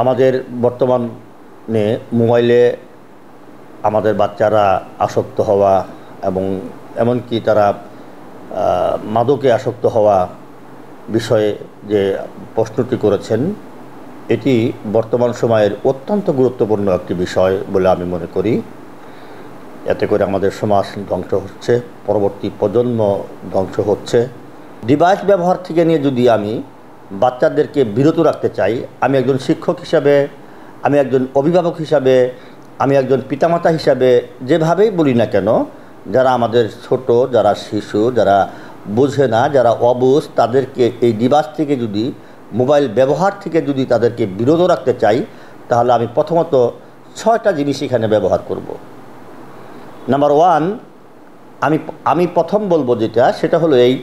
আমাদের বর্তমানে মোবাইলে আমাদের বাচ্চারা আসক্ত হওয়া এবং এমনকি তারা মাদকে আসক্ত হওয়া বিষয়ে যে প্রশ্নটি করেছেন, এটি বর্তমান সময়ের অত্যন্ত গুরুত্বপূর্ণ একটি বিষয় বলে আমি মনে করি। এতে করে আমাদের সমাজ ধ্বংস হচ্ছে, পরবর্তী প্রজন্ম ধ্বংস হচ্ছে। ডিভাইস ব্যবহার থেকে নিয়ে যদি আমি বাচ্চাদেরকে বিরত রাখতে চাই, আমি একজন শিক্ষক হিসাবে, আমি একজন অভিভাবক হিসাবে, আমি একজন পিতামাতা হিসাবে, যেভাবেই বলি না কেন, যারা আমাদের ছোট, যারা শিশু, যারা বোঝে না, যারা অবুঝ, তাদেরকে এই ডিভাইস থেকে যদি, মোবাইল ব্যবহার থেকে যদি তাদেরকে বিরত রাখতে চাই, তাহলে আমি প্রথমত 6টা জিনিস এখানে ব্যবহার করব। নাম্বার 1, আমি প্রথম বলবো সেটা হলো এই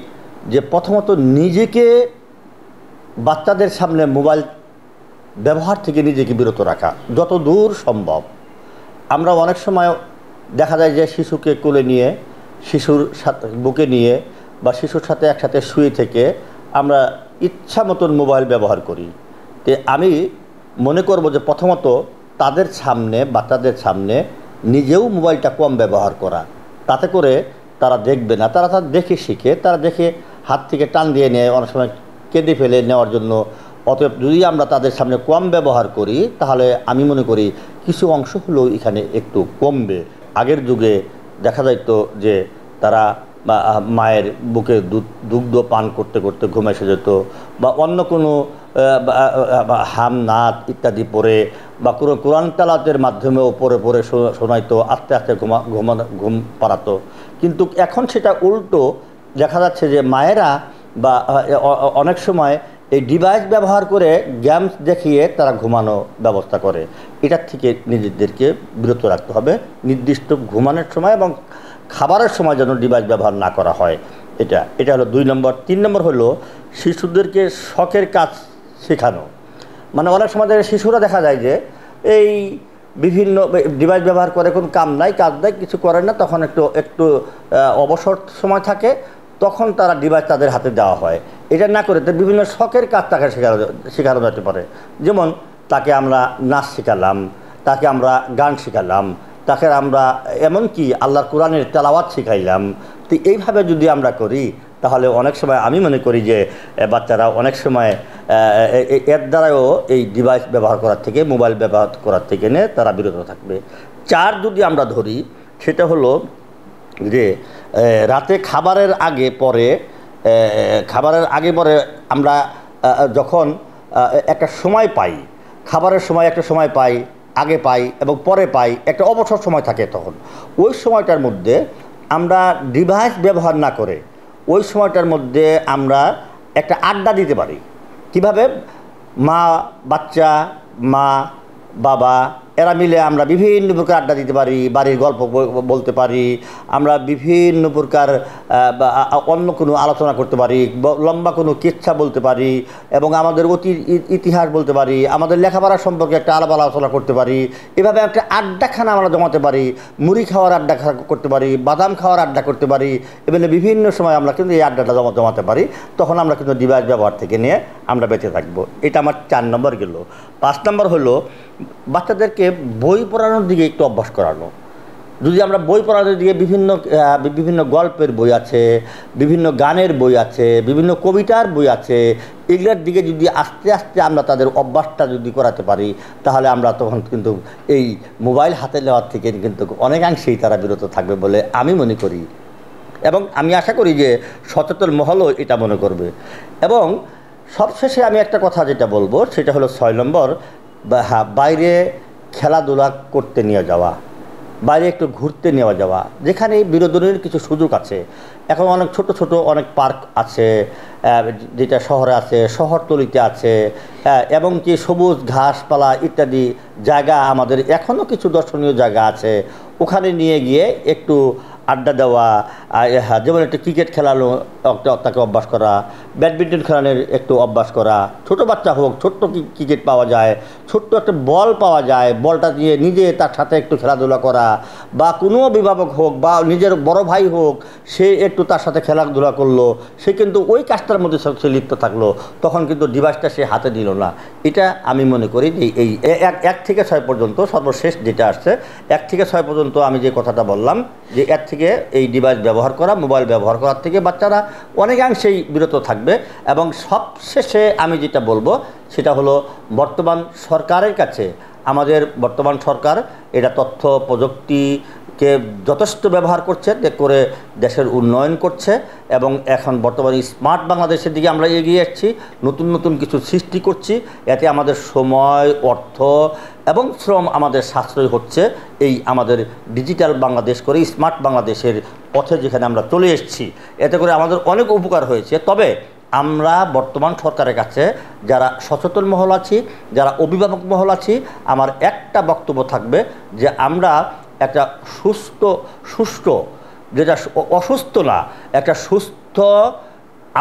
যে প্রথমত নিজেকে বাচ্চাদের সামনে মোবাইল ব্যবহার থেকে নিজেকে বিরত রাখা যত দূর সম্ভব। আমরা অনেক সময় দেখা যায় যে শিশুকে কোলে নিয়ে, শিশুর সাথে বুকে নিয়ে বা শিশুর সাথে একসাথে শুয়ে থেকে আমরা ইচ্ছা মতন মোবাইল ব্যবহার করি। তো আমি মনে করব যে প্রথমত তাদের সামনে, বাচ্চাদের সামনে নিজেও মোবাইলটা কম ব্যবহার করা, তাতে করে তারা দেখবে না, তারা দেখে শিখে, তারা দেখে হাত থেকে টান দিয়ে নেয়, অনেক সময় কেঁদে ফেলে নেওয়ার জন্য। অতএব যদি আমরা তাদের সামনে কম ব্যবহার করি, তাহলে আমি মনে করি কিছু অংশ হলেও এখানে একটু কমবে। আগের যুগে দেখা যাইত যে তারা মায়ের বুকে দুগ্ধ পান করতে করতে ঘুম এসে যেত, বা অন্য কোনো হামনাত ইত্যাদি পড়ে, বা কোনো কোরআন তেলাওয়াতের মাধ্যমেও পড়ে পড়ে শোনাইতো, আস্তে আস্তে ঘুম পাড়াতো। কিন্তু এখন সেটা উল্টো দেখা যাচ্ছে যে মায়েরা বা অনেক সময় এই ডিভাইস ব্যবহার করে গেমস দেখিয়ে তারা ঘুমানো ব্যবস্থা করে। এটার থেকে নিজেদেরকে বিরত রাখতে হবে। নির্দিষ্ট ঘুমানোর সময় এবং খাবারের সময় যেন ডিভাইস ব্যবহার না করা হয়। এটা হলো 2 নম্বর। 3 নম্বর হলো শিশুদেরকে শখের কাজ শেখানো। মানে অনেক সময় শিশুরা দেখা যায় যে এই বিভিন্ন ডিভাইস ব্যবহার করে, কোনো কাজ নাই, কিছু করে না, তখন একটু অবসর সময় থাকে, তখন তারা ডিভাইস তাদের হাতে দেওয়া হয়। এটা না করে বিভিন্ন শখের কাজ তাকে শেখানো যেতে পারে। যেমন তাকে আমরা নাচ শেখালাম, তাকে আমরা গান শেখালাম, তাকে আমরা এমনকি আল্লাহর কোরআনের তেলাওয়াত শেখাইলাম। তো এইভাবে যদি আমরা করি, তাহলে অনেক সময় আমি মনে করি যে বাচ্চারা অনেক সময় এর দ্বারাও এই ডিভাইস ব্যবহার করার থেকে, মোবাইল ব্যবহার করার থেকে তারা বিরত থাকবে। 4 যদি আমরা ধরি, সেটা হলো যে রাতে খাবারের আগে পরে আমরা যখন একটা সময় পাই, খাবারের সময় একটা সময় পাই, আগে পাই এবং পরে পাই, একটা অবসর সময় থাকে, তখন ওই সময়টার মধ্যে আমরা ডিভাইস ব্যবহার না করে ওই সময়টার মধ্যে আমরা একটা আড্ডা দিতে পারি। কিভাবে? মা বাচ্চা, মা বাবা এরা মিলে আমরা বিভিন্ন প্রকার আড্ডা দিতে পারি, বাড়ির গল্প বলতে পারি, আমরা বিভিন্ন প্রকার অন্য কোনো আলোচনা করতে পারি, লম্বা কোনো কিচ্ছা বলতে পারি, এবং আমাদের অতীত ইতিহাস বলতে পারি, আমাদের লেখাপড়া সম্পর্কে একটা আলাপ আলোচনা করতে পারি। এভাবে একটা আড্ডাখানা আমরা জমাতে পারি, মুড়ি খাওয়ার আড্ডা করতে পারি, বাদাম খাওয়ার আড্ডা করতে পারি। এভাবে বিভিন্ন সময় আমরা কিন্তু এই আড্ডাটা জমাতে পারি। তখন আমরা কিন্তু ডিভাইস ব্যবহার থেকে নিয়ে আমরা বেঁচে থাকবো। এটা আমার 4 নম্বর গেল। 5 নম্বর হলো বাচ্চাদেরকে বই পড়ানোর দিকে একটু অভ্যাস করানো। যদি আমরা বই পড়ানোর দিকে বিভিন্ন গল্পের বই আছে, বিভিন্ন গানের বই আছে, বিভিন্ন কবিতার বই আছে, এগুলোর দিকে যদি আস্তে আস্তে আমরা তাদের অভ্যাসটা যদি করাতে পারি, তাহলে আমরা তখন কিন্তু এই মোবাইল হাতে নেওয়ার থেকে কিন্তু অনেকাংশেই তারা বিরত থাকবে বলে আমি মনে করি, এবং আমি আশা করি যে সচেতন মহলও এটা মনে করবে। এবং সবশেষে আমি একটা কথা যেটা বলবো, সেটা হলো 6 নম্বর, বাইরে খেলাধুলা করতে নিয়ে যাওয়া, বাইরে একটু ঘুরতে নিয়ে যাওয়া, যেখানে বিনোদনের কিছু সুযোগ আছে। এখন অনেক ছোট ছোট অনেক পার্ক আছে, যেটা শহরে আছে, শহরতলিতে আছে, এবং কি সবুজ ঘাসপালা ইত্যাদি জায়গা আমাদের এখনও কিছু দর্শনীয় জায়গা আছে। ওখানে নিয়ে গিয়ে একটু আড্ডা দেওয়া, যেমন একটা ক্রিকেট খেলানো তাকে অভ্যাস করা, ব্যাডমিন্টন খেলানোর একটু অভ্যাস করা। ছোট বাচ্চা হোক, ছোট্ট ক্রিকেট পাওয়া যায়, ছোট্ট একটা বল পাওয়া যায়, বলটা দিয়ে নিজে তার সাথে একটু খেলাধুলা করা, বা কোনো অভিভাবক হোক বা নিজের বড় ভাই হোক, সে একটু তার সাথে খেলাধুলা করলো, সে কিন্তু ওই কাজটার মধ্যে সে লিপ্ত থাকলো, তখন কিন্তু ডিভাইসটা সে হাতে নিল না। এটা আমি মনে করি যে এই 1 থেকে 6 পর্যন্ত সর্বশেষ যেটা আসছে 1 থেকে 6 পর্যন্ত আমি যে কথাটা বললাম যে এর থেকে এই ডিভাইস ব্যবহার করা, মোবাইল ব্যবহার করার থেকে বাচ্চারা অনেকাংশেই বিরত থাকবে। এবং সবশেষে আমি যেটা বলবো সেটা হলো বর্তমান সরকারের কাছে, আমাদের বর্তমান সরকার এটা তথ্য প্রযুক্তিকে যথেষ্ট ব্যবহার করছে, করে দেশের উন্নয়ন করছে এবং এখন বর্তমানে স্মার্ট বাংলাদেশের দিকে আমরা এগিয়ে যাচ্ছি, নতুন নতুন কিছু সৃষ্টি করছি। এতে আমাদের সময়, অর্থ এবং শ্রম আমাদের সাশ্রয় হচ্ছে। এই আমাদের ডিজিটাল বাংলাদেশ করে স্মার্ট বাংলাদেশের পথে যেখানে আমরা চলে এসেছি, এতে করে আমাদের অনেক উপকার হয়েছে। তবে আমরা বর্তমান সরকারের কাছে যারা সচেতন মহল আছি, যারা অভিভাবক মহল আছি, আমার একটা বক্তব্য থাকবে যে আমরা একটা সুস্থ যেটা অসুস্থ না, একটা সুস্থ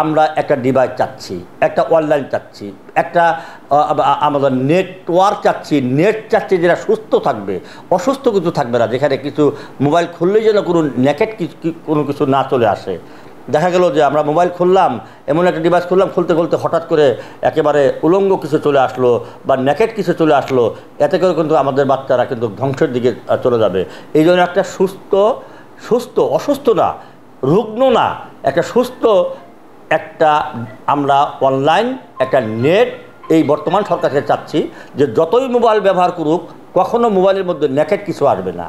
আমরা একটা ডিভাইস চাচ্ছি, একটা অনলাইন চাচ্ছি, একটা আমাদের নেটওয়ার্ক চাচ্ছি, নেট চাচ্ছি যেটা সুস্থ থাকবে, অসুস্থ কিছু থাকবে না, যেখানে কিছু মোবাইল খুললেই যেন কোনো নেকেট কোনো কিছু না চলে আসে। দেখা গেল যে আমরা মোবাইল খুললাম, এমন একটা ডিভাইস খুললাম, খুলতে খুলতে হঠাৎ করে একেবারে উলঙ্গ কিছু চলে আসলো বা নেকেট কিছু চলে আসলো, এতে করে কিন্তু আমাদের বাচ্চারা কিন্তু ধ্বংসের দিকে চলে যাবে। এই জন্য একটা সুস্থ অসুস্থ না, রুগ্ন না, একটা সুস্থ একটা আমরা অনলাইন একটা নেট এই বর্তমান সরকারকে চাচ্ছি যে যতই মোবাইল ব্যবহার করুক কখনো মোবাইলের মধ্যে নেকেট কিছু আসবে না।